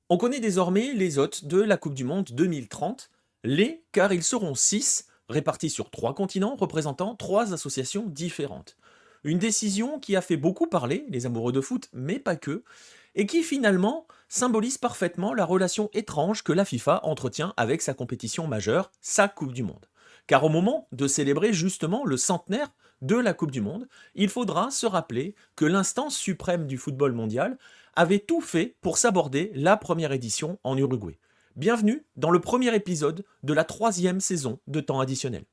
On connaît désormais les hôtes de la Coupe du Monde 2030, car ils seront 6, répartis sur 3 continents, représentant 3 associations différentes. Une décision qui a fait beaucoup parler, les amoureux de foot, mais pas que, et qui finalement symbolise parfaitement la relation étrange que la FIFA entretient avec sa compétition majeure, sa Coupe du Monde. Car au moment de célébrer justement le centenaire de la Coupe du Monde, il faudra se rappeler que l'instance suprême du football mondial avait tout fait pour s'aborder la première édition en Uruguay. Bienvenue dans le premier épisode de la 3e saison de temps additionnel.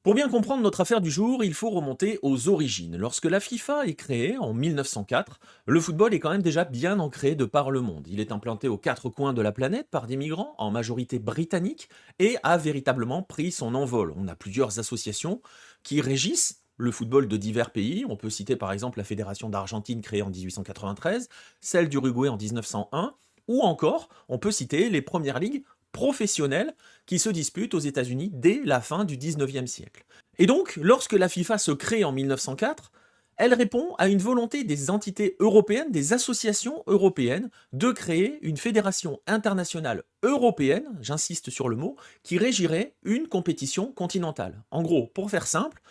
Pour bien comprendre notre affaire du jour, il faut remonter aux origines. Lorsque la FIFA est créée en 1904, le football est quand même déjà bien ancré de par le monde. Il est implanté aux 4 coins de la planète par des migrants, en majorité britanniques, et a véritablement pris son envol. On a plusieurs associations qui régissent le football de divers pays. On peut citer par exemple la Fédération d'Argentine créée en 1893, celle d'Uruguay en 1901, ou encore on peut citer les premières ligues professionnelles qui se disputent aux États-Unis dès la fin du 19e siècle. Et donc, lorsque la FIFA se crée en 1904, elle répond à une volonté des entités européennes, des associations européennes, de créer une fédération internationale européenne, j'insiste sur le mot, qui régirait une compétition continentale. En gros, pour faire simple,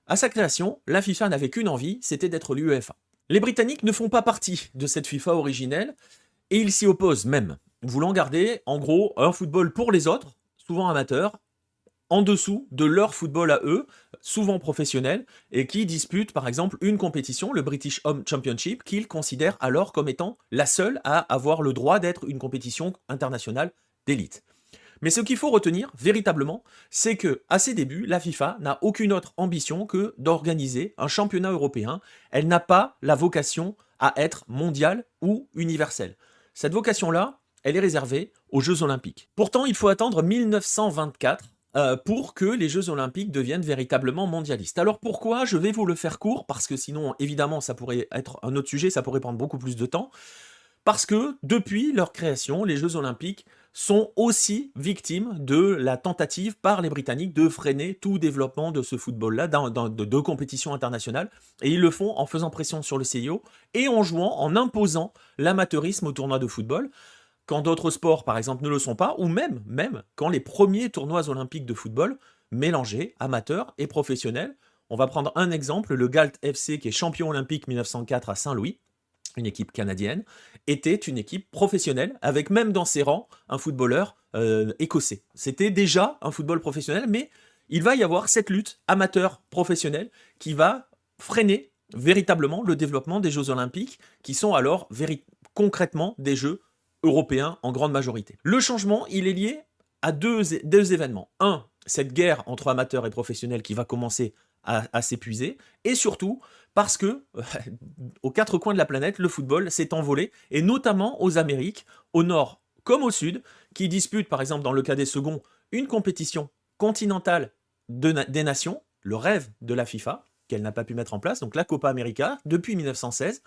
à sa création, la FIFA n'avait qu'une envie, c'était d'être l'UEFA. Les Britanniques ne font pas partie de cette FIFA originelle, et ils s'y opposent même, voulant garder, en gros, un football pour les autres, souvent amateurs, en dessous de leur football à eux, souvent professionnel, et qui disputent par exemple une compétition, le British Home Championship, qu'ils considèrent alors comme étant la seule à avoir le droit d'être une compétition internationale d'élite. Mais ce qu'il faut retenir véritablement, c'est que à ses débuts, la FIFA n'a aucune autre ambition que d'organiser un championnat européen. Elle n'a pas la vocation à être mondiale ou universelle. Cette vocation-là, elle est réservée aux Jeux Olympiques. Pourtant, il faut attendre 1924 pour que les Jeux Olympiques deviennent véritablement mondialistes. Alors pourquoi? Je vais vous le faire court, parce que sinon, évidemment, ça pourrait être un autre sujet, ça pourrait prendre beaucoup plus de temps. Parce que depuis leur création, les Jeux Olympiques sont aussi victimes de la tentative par les Britanniques de freiner tout développement de ce football-là, de compétitions internationales. Et ils le font en faisant pression sur le CIO et en jouant, en imposant l'amateurisme au tournoi de football, quand d'autres sports, par exemple, ne le sont pas, ou même quand les premiers tournois olympiques de football mélangeaient amateurs et professionnels. On va prendre un exemple, le Galt FC, qui est champion olympique 1904 à Saint-Louis, une équipe canadienne, était une équipe professionnelle, avec même dans ses rangs un footballeur écossais. C'était déjà un football professionnel, mais il va y avoir cette lutte amateur-professionnelle qui va freiner véritablement le développement des Jeux Olympiques, qui sont alors concrètement des Jeux européens en grande majorité. Le changement, il est lié à deux événements. Un, cette guerre entre amateurs et professionnels qui va commencer à s'épuiser, et surtout parce que aux 4 coins de la planète, le football s'est envolé, et notamment aux Amériques, au nord comme au sud, qui disputent par exemple dans le cas des seconds une compétition continentale des nations, le rêve de la FIFA, qu'elle n'a pas pu mettre en place, donc la Copa América depuis 1916,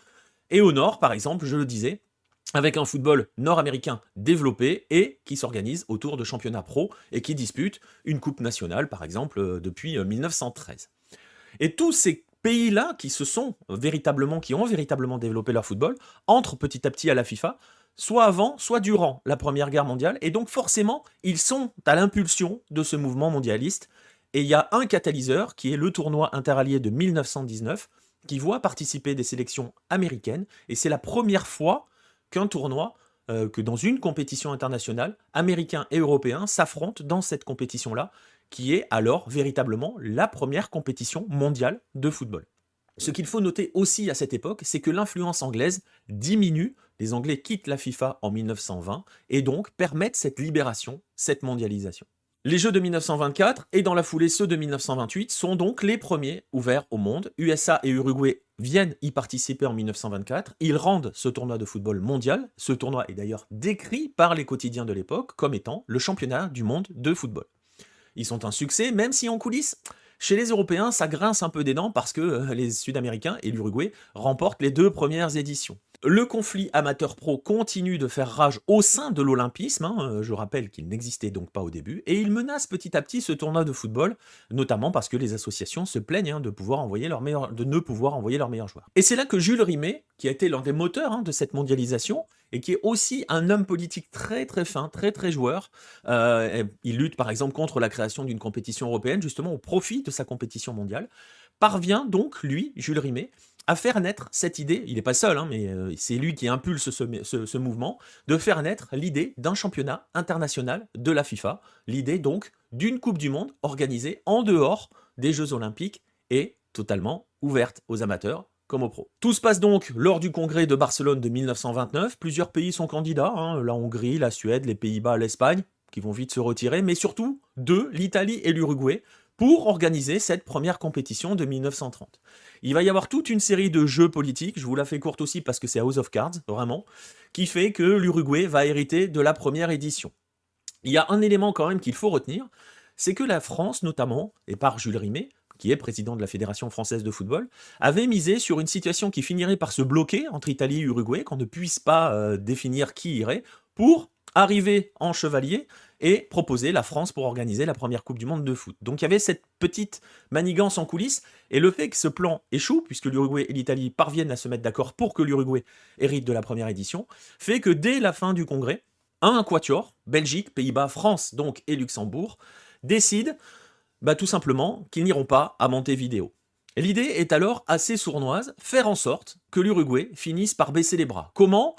et au nord par exemple, je le disais, avec un football nord-américain développé et qui s'organise autour de championnats pro et qui dispute une coupe nationale, par exemple, depuis 1913. Et tous ces pays-là qui ont véritablement développé leur football, entrent petit à petit à la FIFA, soit avant, soit durant la Première Guerre mondiale, et donc forcément, ils sont à l'impulsion de ce mouvement mondialiste. Et il y a un catalyseur qui est le tournoi interallié de 1919, qui voit participer des sélections américaines, et c'est la première fois qu'un tournoi, que dans une compétition internationale, américains et européens s'affrontent dans cette compétition-là, qui est alors véritablement la première compétition mondiale de football. Ce qu'il faut noter aussi à cette époque, c'est que l'influence anglaise diminue, les Anglais quittent la FIFA en 1920, et donc permettent cette libération, cette mondialisation. Les Jeux de 1924 et dans la foulée ceux de 1928 sont donc les premiers ouverts au monde. USA et Uruguay viennent y participer en 1924. Ils rendent ce tournoi de football mondial. Ce tournoi est d'ailleurs décrit par les quotidiens de l'époque comme étant le championnat du monde de football. Ils sont un succès, même si en coulisses, chez les Européens, ça grince un peu des dents parce que les Sud-Américains et l'Uruguay remportent les 2 premières éditions. Le conflit amateur-pro continue de faire rage au sein de l'olympisme, hein, je rappelle qu'il n'existait donc pas au début, et il menace petit à petit ce tournoi de football, notamment parce que les associations se plaignent, hein, de ne pouvoir envoyer leurs meilleurs joueurs. Et c'est là que Jules Rimet, qui a été l'un des moteurs, hein, de cette mondialisation, et qui est aussi un homme politique très très fin, très très joueur, il lutte par exemple contre la création d'une compétition européenne, justement au profit de sa compétition mondiale, parvient donc, lui, Jules Rimet, à faire naître cette idée, il n'est pas seul, hein, mais c'est lui qui impulse ce mouvement, de faire naître l'idée d'un championnat international de la FIFA, l'idée donc d'une Coupe du Monde organisée en dehors des Jeux Olympiques et totalement ouverte aux amateurs comme aux pros. Tout se passe donc lors du congrès de Barcelone de 1929, plusieurs pays sont candidats, hein, la Hongrie, la Suède, les Pays-Bas, l'Espagne, qui vont vite se retirer, mais surtout deux, l'Italie et l'Uruguay, pour organiser cette première compétition de 1930. Il va y avoir toute une série de jeux politiques, je vous la fais courte aussi parce que c'est House of Cards, vraiment, qui fait que l'Uruguay va hériter de la première édition. Il y a un élément quand même qu'il faut retenir, c'est que la France notamment, et par Jules Rimet, qui est président de la Fédération française de football, avait misé sur une situation qui finirait par se bloquer entre Italie et Uruguay, qu'on ne puisse pas définir qui irait, pour arriver en chevalier et proposer la France pour organiser la première Coupe du Monde de foot. Donc il y avait cette petite manigance en coulisses, et le fait que ce plan échoue, puisque l'Uruguay et l'Italie parviennent à se mettre d'accord pour que l'Uruguay hérite de la première édition, fait que dès la fin du congrès, un quatuor, Belgique, Pays-Bas, France donc et Luxembourg, décide tout simplement qu'ils n'iront pas à Montevideo. L'idée est alors assez sournoise, faire en sorte que l'Uruguay finisse par baisser les bras. Comment ?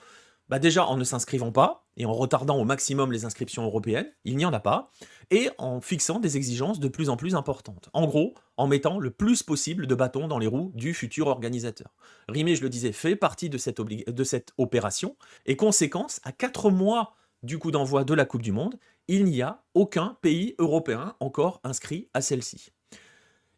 Déjà en ne s'inscrivant pas, et en retardant au maximum les inscriptions européennes, il n'y en a pas, et en fixant des exigences de plus en plus importantes. En gros, en mettant le plus possible de bâtons dans les roues du futur organisateur. Rimet, je le disais, fait partie de cette opération, et conséquence, à 4 mois du coup d'envoi de la Coupe du Monde, il n'y a aucun pays européen encore inscrit à celle-ci.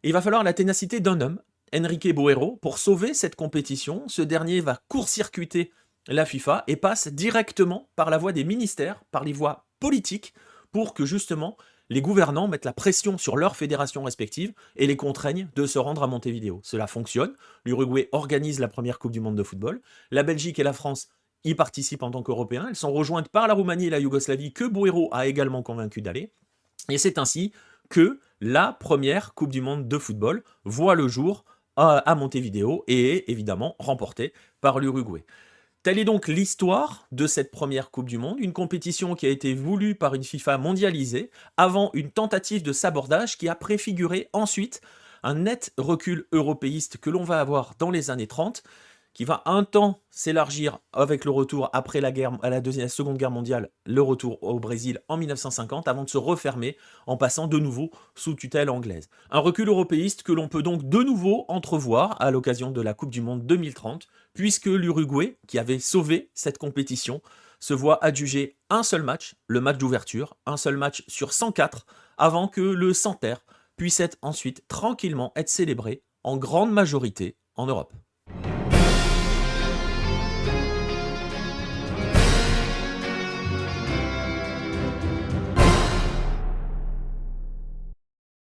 Il va falloir la ténacité d'un homme, Enrique Boero, pour sauver cette compétition. Ce dernier va court-circuiter la FIFA et passe directement par la voie des ministères, par les voies politiques, pour que justement les gouvernants mettent la pression sur leurs fédérations respectives et les contraignent de se rendre à Montevideo. Cela fonctionne, l'Uruguay organise la première Coupe du Monde de football, la Belgique et la France y participent en tant qu'Européens, elles sont rejointes par la Roumanie et la Yougoslavie que Boero a également convaincu d'aller, et c'est ainsi que la première Coupe du Monde de football voit le jour à Montevideo et est évidemment remportée par l'Uruguay. Telle est donc l'histoire de cette première Coupe du Monde, une compétition qui a été voulue par une FIFA mondialisée, avant une tentative de sabordage qui a préfiguré ensuite un net recul européiste que l'on va avoir dans les années 30, qui va un temps s'élargir avec le retour après la Seconde Guerre mondiale, le retour au Brésil en 1950, avant de se refermer en passant de nouveau sous tutelle anglaise. Un recul européiste que l'on peut donc de nouveau entrevoir à l'occasion de la Coupe du Monde 2030, puisque l'Uruguay, qui avait sauvé cette compétition, se voit adjuger un seul match, le match d'ouverture, un seul match sur 104, avant que le centenaire puisse ensuite tranquillement être célébré en grande majorité en Europe.